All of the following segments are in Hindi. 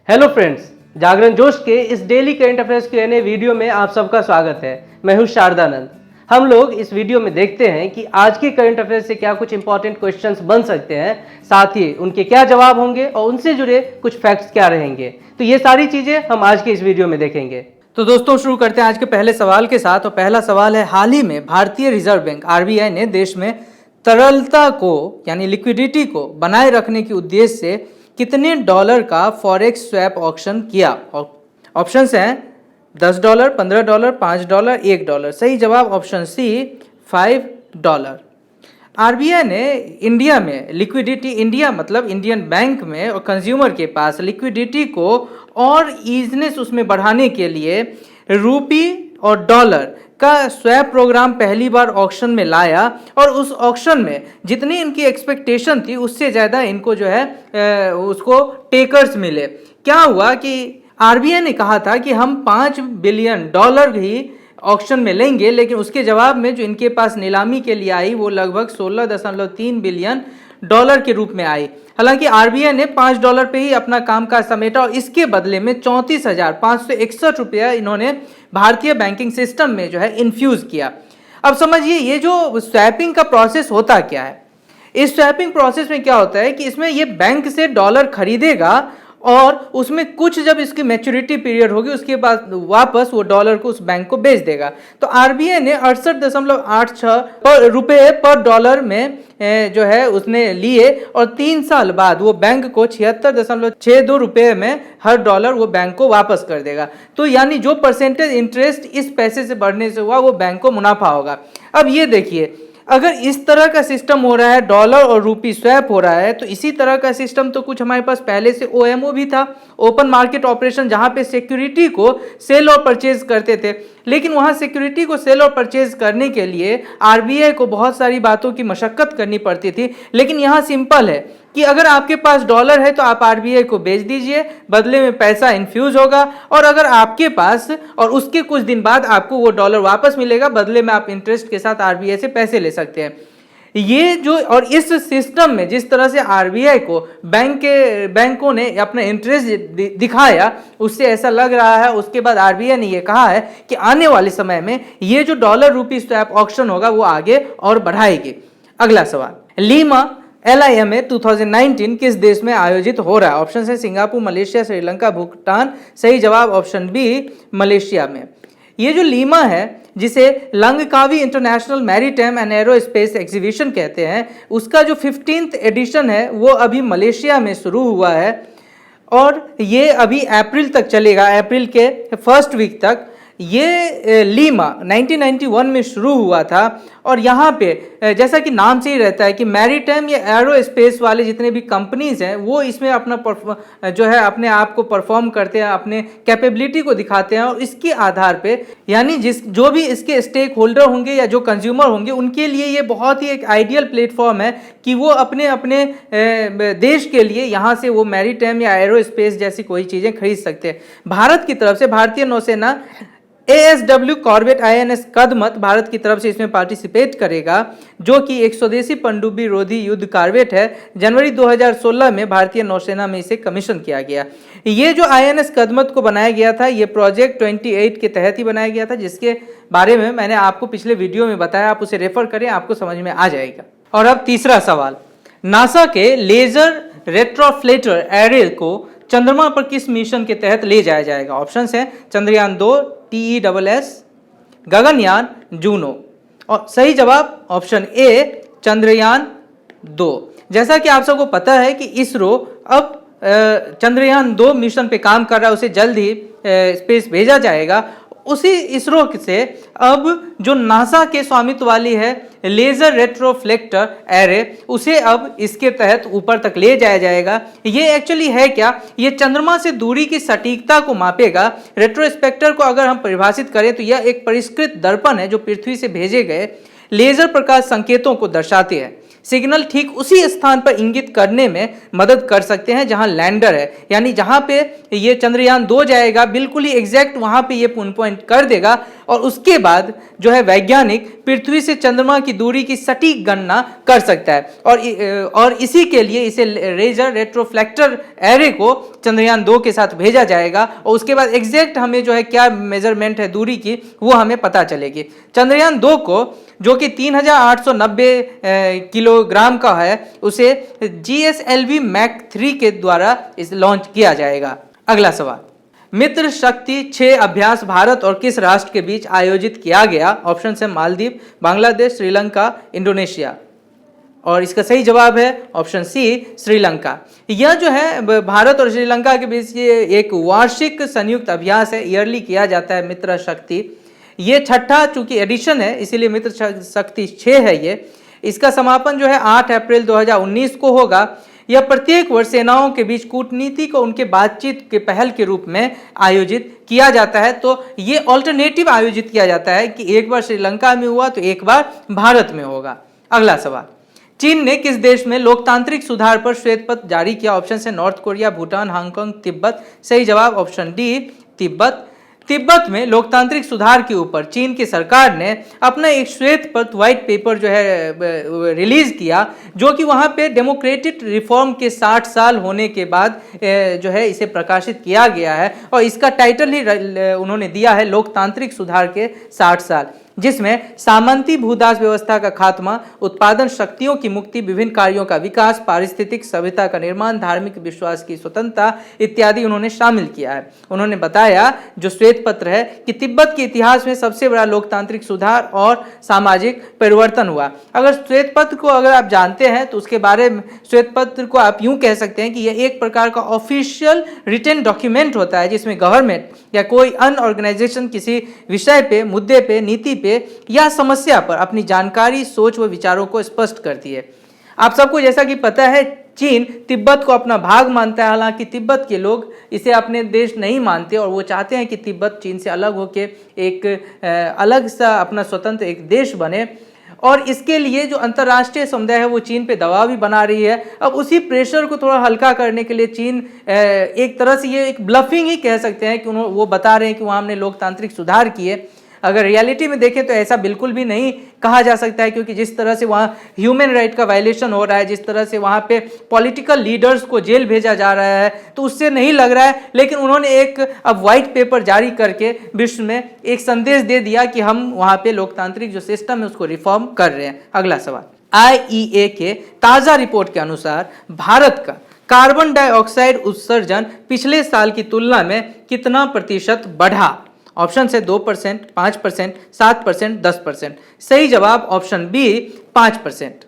हेलो फ्रेंड्स, जागरण जोश के इस daily current affairs Q&A video में आप सबका स्वागत है। मैं हूं शारदानंद। हम लोग इस वीडियो में देखते हैं कि आज के करंट अफेयर्स से क्या कुछ इंपॉर्टेंट क्वेश्चंस बन सकते हैं, साथ ही उनके क्या जवाब होंगे और उनसे जुड़े कुछ फैक्ट्स क्या रहेंगे। तो ये सारी चीजें हम आज के इस वीडियो में देखेंगे। तो दोस्तों, शुरू करते हैं आज के पहले सवाल के साथ। और पहला सवाल है, हाल ही में भारतीय रिजर्व बैंक RBI ने देश में तरलता को यानी लिक्विडिटी को बनाए रखने के उद्देश्य से कितने डॉलर का फॉरेक्स स्वैप ऑक्शन किया? ऑप्शंस हैं $10, $15, $5, $1। सही जवाब ऑप्शन सी $5। RBI ने इंडिया में लिक्विडिटी, इंडिया मतलब इंडियन बैंक में और कंज्यूमर के पास लिक्विडिटी को और ईजनेस उसमें बढ़ाने के लिए रूपी और डॉलर का स्वैप प्रोग्राम पहली बार ऑक्शन में लाया। और उस ऑक्शन में जितनी इनकी एक्सपेक्टेशन थी उससे ज़्यादा इनको जो है उसको टेकर्स मिले। क्या हुआ कि RBI ने कहा था कि हम $5 बिलियन ही ऑक्शन में लेंगे, लेकिन उसके जवाब में जो इनके पास नीलामी के लिए आई वो लगभग $16.3 बिलियन के रूप में आई। हालांकि RBI ने $5 पे ही अपना कामकाज समेटा और इसके बदले में 34,561 रुपया इन्होंने भारतीय बैंकिंग सिस्टम में जो है इन्फ्यूज किया। अब समझिए ये जो स्वैपिंग का प्रोसेस होता क्या है। इस स्वैपिंग प्रोसेस में क्या होता है कि इसमें ये बैंक से डॉलर खरीदेगा और उसमें कुछ जब इसकी मैच्योरिटी पीरियड होगी उसके बाद वापस वो डॉलर को उस बैंक को बेच देगा। तो RBI ने 68.86 रुपये पर डॉलर में जो है उसने लिए और 3 साल बाद वो बैंक को 76.62 रुपये में हर डॉलर वो बैंक को वापस कर देगा। तो यानी जो परसेंटेज इंटरेस्ट इस पैसे से बढ़ने से हुआ वो बैंक को मुनाफा होगा। अब ये देखिए, अगर इस तरह का सिस्टम हो रहा है, डॉलर और रूपी स्वैप हो रहा है, तो इसी तरह का सिस्टम तो कुछ हमारे पास पहले से OMO भी था, ओपन मार्केट ऑपरेशन, जहां पे सिक्योरिटी को सेल और परचेज करते थे। लेकिन वहां सिक्योरिटी को सेल और परचेज करने के लिए RBI को बहुत सारी बातों की मशक्कत करनी पड़ती थी। लेकिन यहाँ सिंपल है कि अगर आपके पास डॉलर है तो आप RBI को बेच दीजिए, बदले में पैसा इन्फ्यूज होगा, और अगर आपके पास और उसके कुछ दिन बाद आपको वो डॉलर वापस मिलेगा, बदले में आप इंटरेस्ट के साथ RBI से पैसे ले सकते हैं। ये जो और इस सिस्टम में जिस तरह से RBI को बैंकों ने अपना इंटरेस्ट दिखाया, उससे ऐसा लग रहा है उसके बाद RBI ने ये कहा है कि आने वाले समय में ये जो डॉलर रूपी स्वैप ऑक्शन होगा वो आगे और बढ़ाएगी। अगला सवाल, LIMA 2019 किस देश में आयोजित हो रहा है? ऑप्शन है सिंगापुर, मलेशिया, श्रीलंका, भूटान। सही जवाब ऑप्शन बी मलेशिया में। ये जो लीमा है, जिसे Langkawi international maritime and aerospace exhibition कहते हैं, उसका जो 15th एडिशन है वो अभी मलेशिया में शुरू हुआ है और ये अभी अप्रैल तक चलेगा, अप्रैल के फर्स्ट वीक तक। ये लीमा 1991 में शुरू हुआ था और यहाँ पे जैसा कि नाम से ही रहता है कि मैरीटाइम या एरोस्पेस वाले जितने भी कंपनीज हैं वो इसमें अपना जो है अपने आप को परफॉर्म करते हैं, अपने कैपेबिलिटी को दिखाते हैं, और इसके आधार पे यानी जो भी इसके स्टेक होल्डर होंगे या जो कंज्यूमर होंगे उनके लिए ये बहुत ही एक आइडियल प्लेटफॉर्म है कि वो अपने अपने देश के लिए यहाँ से वो मैरीटाइम या एरोस्पेस जैसी कोई चीज़ें खरीद सकते हैं। भारत की तरफ से भारतीय नौसेना ASW corvette INS Kadmatt Bharat की तरफ से इसमें पार्टिसिपेट करेगा, जो कि एक स्वदेशी पनडुब्बी रोधी युद्ध कॉर्वेट है। जनवरी 2016 में भारतीय नौसेना में इसे कमीशन किया गया। ये जो INS कदमत को बनाया गया था ये प्रोजेक्ट 28 के तहत ही बनाया गया था, जिसके बारे में मैंने आपको पिछले वीडियो में बताया, आप उसे रेफर करें, आपको समझ में आ जाएगा। और अब तीसरा सवाल, नासा के लेजर रेट्रोफ्लेटर एरे को चंद्रमा पर किस मिशन के तहत ले जाया जाएगा? ऑप्शंस हैं चंद्रयान 2, TESS, गगनयान, जूनो। और सही जवाब ऑप्शन ए चंद्रयान 2। जैसा कि आप सबको पता है कि इसरो अब चंद्रयान 2 मिशन पे काम कर रहा है, उसे जल्द ही स्पेस भेजा जाएगा। उसी इसरो से अब जो नासा के स्वामित्व वाली है लेजर रेट्रोफ्लेक्टर एरे, उसे अब इसके तहत ऊपर तक ले जाया जाएगा। ये एक्चुअली है क्या? ये चंद्रमा से दूरी की सटीकता को मापेगा। रेट्रोस्पेक्टर को अगर हम परिभाषित करें तो यह एक परिष्कृत दर्पण है जो पृथ्वी से भेजे गए लेजर प्रकाश संकेतों को दर्शाते हैं। सिग्नल ठीक उसी स्थान पर इंगित करने में मदद कर सकते हैं जहां लैंडर है, यानी जहां पे ये चंद्रयान 2 जाएगा बिल्कुल ही एग्जैक्ट वहां पे ये पॉइंट कर देगा और उसके बाद जो है वैज्ञानिक पृथ्वी से चंद्रमा की दूरी की सटीक गणना कर सकता है और इसी के लिए इसे लेजर रेट्रोफ्लेक्टर एरे को चंद्रयान 2 के साथ भेजा जाएगा और उसके बाद एग्जैक्ट हमें जो है क्या मेजरमेंट है दूरी की वो हमें पता चलेगी। चंद्रयान 2 को जो कि 3890 किलोग्राम का है उसे GSLV मैक 3 के द्वारा इस लॉन्च किया जाएगा। अगला सवाल, मित्र शक्ति 6 अभ्यास भारत और किस राष्ट्र के बीच आयोजित किया गया? ऑप्शन है मालदीव, बांग्लादेश, श्रीलंका, इंडोनेशिया। और इसका सही जवाब है ऑप्शन सी, श्रीलंका। यह जो है भारत और श्रीलंका के बीच ये एक वार्षिक संयुक्त अभ्यास है, ईयरली किया जाता है मित्र शक्ति। ये छठा चूंकि एडिशन है इसीलिए मित्र शक्ति 6 है ये। इसका समापन जो है 8 अप्रैल 2019 को होगा। यह प्रत्येक वर्ष सेनाओं के बीच कूटनीति को उनके बातचीत के पहल के रूप में आयोजित किया जाता है। तो ये ऑल्टरनेटिव आयोजित किया जाता है कि एक बार श्रीलंका में हुआ तो एक बार भारत में होगा। अगला सवाल, चीन ने किस देश में लोकतांत्रिक सुधार पर श्वेत पत्र जारी किया? ऑप्शन है north Korea, Bhutan, Hong Kong, Tibet. सही जवाब ऑप्शन डी, तिब्बत। तिब्बत में लोकतांत्रिक सुधार के ऊपर चीन की सरकार ने अपना एक श्वेत पत्र व्हाइट पेपर जो है रिलीज किया, जो कि वहाँ पे डेमोक्रेटिक रिफॉर्म के 60 साल होने के बाद जो है इसे प्रकाशित किया गया है और इसका टाइटल ही उन्होंने दिया है लोकतांत्रिक सुधार के 60 साल, जिसमें सामंती भूदास व्यवस्था का खात्मा, उत्पादन शक्तियों की मुक्ति, विभिन्न कार्यों का विकास, पारिस्थितिक सभ्यता का निर्माण, धार्मिक विश्वास की स्वतंत्रता इत्यादि उन्होंने शामिल किया है। उन्होंने बताया जो श्वेत पत्र है कि तिब्बत के इतिहास में सबसे बड़ा लोकतांत्रिक सुधार और सामाजिक परिवर्तन हुआ। अगर श्वेत पत्र को अगर आप जानते हैं तो उसके बारे में श्वेत पत्र को आप यूं कह सकते हैं कि यह एक प्रकार का ऑफिशियल रिटन डॉक्यूमेंट होता है जिसमें गवर्नमेंट या कोई अन्य ऑर्गेनाइजेशन किसी विषय पे, मुद्दे पे, नीति पे या समस्या पर अपनी जानकारी, सोच व विचारों को स्पष्ट करती है। आप सबको जैसा कि पता है चीन तिब्बत को अपना भाग मानता है, हालांकि तिब्बत के लोग इसे अपने देश नहीं मानते और वो चाहते हैं कि तिब्बत चीन से अलग होकर एक अलग सा अपना स्वतंत्र एक देश बने और इसके लिए जो अंतर्राष्ट्रीय समुदाय है वो चीन पे दबाव भी बना रही है। अब उसी प्रेशर को थोड़ा हल्का करने के लिए चीन एक तरह से ये एक ब्लफिंग ही कह सकते हैं कि वो बता रहे हैं कि वहाँ हमने लोकतांत्रिक सुधार किए। अगर रियलिटी में देखें तो ऐसा बिल्कुल भी नहीं कहा जा सकता है, क्योंकि जिस तरह से वहाँ ह्यूमन राइट का वायलेशन हो रहा है, जिस तरह से वहाँ पे पॉलिटिकल लीडर्स को जेल भेजा जा रहा है, तो उससे नहीं लग रहा है। लेकिन उन्होंने एक अब व्हाइट पेपर जारी करके विश्व में एक संदेश दे दिया कि हम वहाँ पे लोकतांत्रिक जो सिस्टम है उसको रिफॉर्म कर रहे हैं। अगला सवाल, IEA के ताज़ा रिपोर्ट के अनुसार भारत का कार्बन डाइऑक्साइड उत्सर्जन पिछले साल की तुलना में कितना प्रतिशत बढ़ा? ऑप्शन है 2%, 5%, 7%, 10%। सही जवाब option B 5%।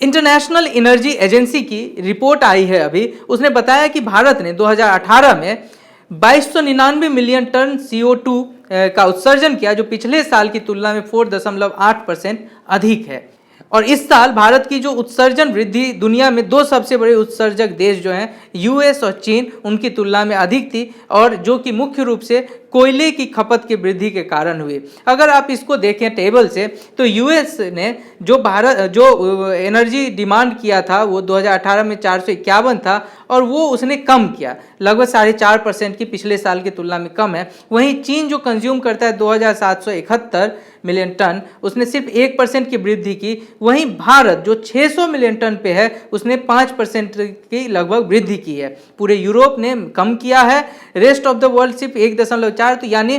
International Energy Agency की रिपोर्ट आई है अभी, उसने बताया कि भारत ने 2018 में 2299 मिलियन टन CO2 का उत्सर्जन किया, जो पिछले साल की तुलना में 4.8% अधिक है। और इस साल भारत की जो उत्सर्जन वृद्धि दुनिया में दो सबसे बड़े उत्सर्जक देश जो हैं US और चीन, उनकी तुलना में अधिक थी, और जो कि मुख्य रूप से कोयले की खपत की वृद्धि के कारण हुई। अगर आप इसको देखें टेबल से तो US ने जो एनर्जी डिमांड किया था वो 2018 में 451 था और वो उसने कम किया, लगभग 4.5% की पिछले साल की तुलना में कम है। वहीं चीन जो कंज्यूम करता है 2771 मिलियन टन, उसने सिर्फ 1% की वृद्धि की। वहीं भारत जो 600 मिलियन टन पे है उसने 5% की लगभग वृद्धि की है। पूरे यूरोप ने कम किया है, रेस्ट ऑफ द वर्ल्ड सिर्फ 1.4। तो यानी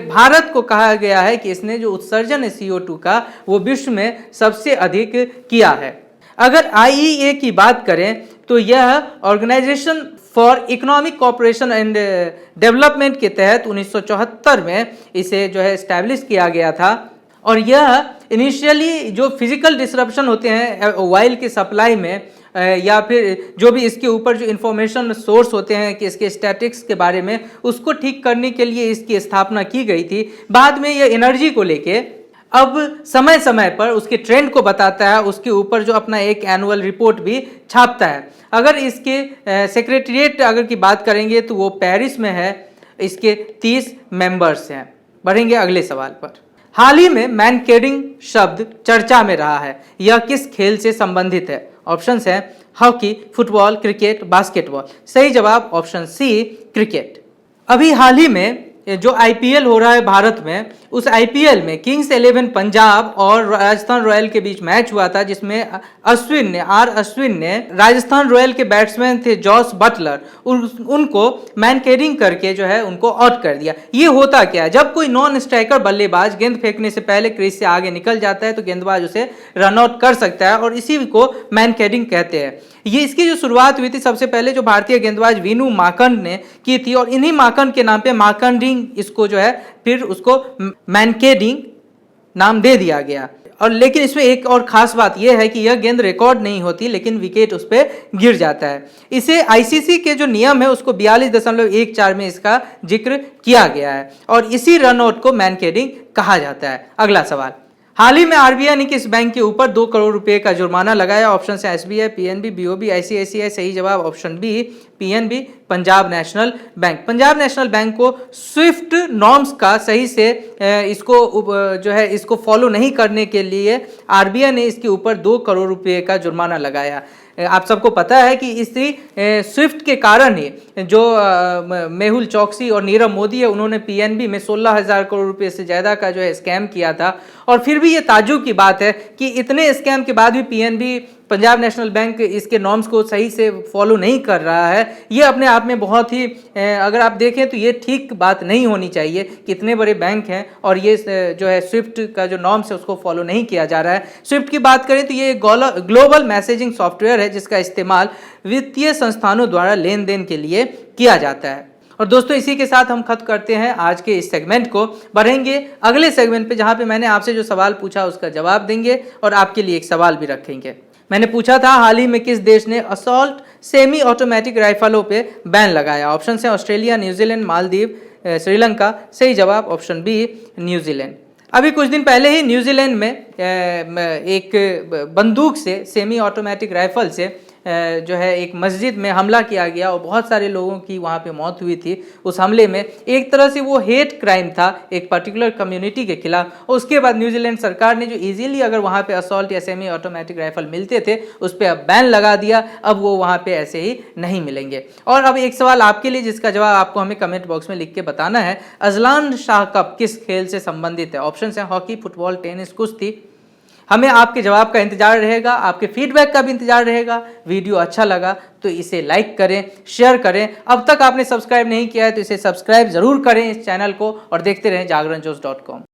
भारत को कहा गया है कि इसने जो उत्सर्जन है CO2 का वो विश्व में सबसे अधिक किया है। अगर IEA की बात करें तो यह organisation for economic cooperation and development के तहत 1974 में इसे जो है एस्टैब्लिश किया गया था। और यह इनिशियली जो फिजिकल डिसरप्शन होते हैं ऑयल की सप्लाई में या फिर जो भी इसके ऊपर जो इंफॉर्मेशन सोर्स होते हैं कि इसके स्टैटिक्स के बारे में, उसको ठीक करने के लिए इसकी स्थापना की गई थी। बाद में ये एनर्जी को लेके अब समय समय पर उसके ट्रेंड को बताता है, उसके ऊपर जो अपना एक एनुअल रिपोर्ट भी छापता है। अगर इसके सेक्रेटरीट अगर की बात करेंगे तो वो पेरिस में है, इसके 30 मेंबर्स हैं। बढ़ेंगे अगले सवाल पर। हाल ही में मैनकेडिंग शब्द चर्चा में रहा है, यह किस खेल से संबंधित है? ऑप्शंस हैं हॉकी, फुटबॉल, क्रिकेट, बास्केटबॉल। सही जवाब ऑप्शन सी क्रिकेट। अभी हाल ही में जो आईपीएल हो रहा है भारत में, उस आईपीएल में किंग्स 11 पंजाब और राजस्थान रॉयल के बीच मैच हुआ था, जिसमें अश्विन ने राजस्थान रॉयल के बैट्समैन थे जॉस बटलर, उनको मैनकेरिंग करके जो है उनको आउट कर दिया। ये होता क्या है, जब कोई नॉन स्ट्राइकर बल्लेबाज गेंद फेंकने से पहले क्रीज से आगे निकल जाता है तो गेंदबाज उसे रन आउट कर सकता है और इसी को मैनकेरिंग कहते हैं। ये इसकी जो शुरुआत हुई थी सबसे पहले जो भारतीय गेंदबाज विनू माकंड ने की थी, और इन्हीं माकंड के नाम पे माकंडिंग इसको जो है फिर उसको मैनकेडिंग नाम दे दिया गया। और लेकिन इसमें एक और खास बात यह है कि यह गेंद रिकॉर्ड नहीं होती, लेकिन विकेट उस पर गिर जाता है। इसे आईसीसी के जो नियम है उसको 42.14 में इसका जिक्र किया गया है और इसी रनआउट को मैनकेडिंग कहा जाता है। अगला सवाल, हाल ही में आरबीआई ने किस बैंक के ऊपर 2 करोड़ रुपए का जुर्माना लगाया? ऑप्शन है एसबीआई, पीएनबी, बीओबी, आईसीआईसीआई। सही जवाब option B PNB, Punjab National Bank. Punjab National Bank को स्विफ्ट नॉर्म्स का सही से इसको फॉलो नहीं करने के लिए आरबीआई ने इसके ऊपर 2 करोड़ रुपए का जुर्माना लगाया। आप सबको पता है कि इसी स्विफ्ट के कारण ही जो मेहुल चौकसी और नीरव मोदी है, उन्होंने पीएनबी में 16,000 करोड़ रुपए से ज़्यादा का जो है स्कैम किया था। और फिर भी ये ताज्जुब की बात है कि इतने स्कैम के बाद भी पीएनबी, पंजाब नेशनल बैंक, इसके नॉर्म्स को सही से फॉलो नहीं कर रहा है। ये अपने आप में बहुत ही अगर आप देखें तो ये ठीक बात नहीं होनी चाहिए कि इतने बड़े बैंक हैं और ये जो है स्विफ्ट का जो नॉर्म्स है उसको फॉलो नहीं किया जा रहा है। स्विफ्ट की बात करें तो ये ग्लोबल मैसेजिंग सॉफ्टवेयर है जिसका इस्तेमाल वित्तीय संस्थानों द्वारा लेन देन के लिए किया जाता है। और दोस्तों इसी के साथ हम खत्म करते हैं आज के इस सेगमेंट को। बढ़ेंगे अगले सेगमेंट पे जहां पे मैंने आपसे जो सवाल पूछा उसका जवाब देंगे और आपके लिए एक सवाल भी रखेंगे। मैंने पूछा था हाल ही में किस देश ने असॉल्ट सेमी ऑटोमेटिक राइफलों पे बैन लगाया? ऑप्शन है ऑस्ट्रेलिया, न्यूजीलैंड, मालदीव, श्रीलंका। सही जवाब ऑप्शन बी न्यूजीलैंड। अभी कुछ दिन पहले ही न्यूजीलैंड में एक बंदूक से, सेमी ऑटोमेटिक राइफल से जो है एक मस्जिद में हमला किया गया और बहुत सारे लोगों की वहाँ पे मौत हुई थी। उस हमले में एक तरह से वो हेट क्राइम था एक पर्टिकुलर कम्युनिटी के खिलाफ। और उसके बाद न्यूजीलैंड सरकार ने जो इजीली अगर वहाँ पे असॉल्ट या सेमी ऑटोमेटिक राइफल मिलते थे उस पर अब बैन लगा दिया। अब वो वहाँ पे ऐसे ही नहीं मिलेंगे। और अब एक सवाल आपके लिए जिसका जवाब आपको हमें कमेंट बॉक्स में लिख के बताना है। अजलान शाह कप किस खेल से संबंधित है? ऑप्शन है हॉकी, फुटबॉल, टेनिस, कुश्ती। हमें आपके जवाब का इंतजार रहेगा, आपके फीडबैक का भी इंतजार रहेगा। वीडियो अच्छा लगा तो इसे लाइक करें, शेयर करें। अब तक आपने सब्सक्राइब नहीं किया है तो इसे सब्सक्राइब जरूर करें इस चैनल को और देखते रहें जागरणजोश.com।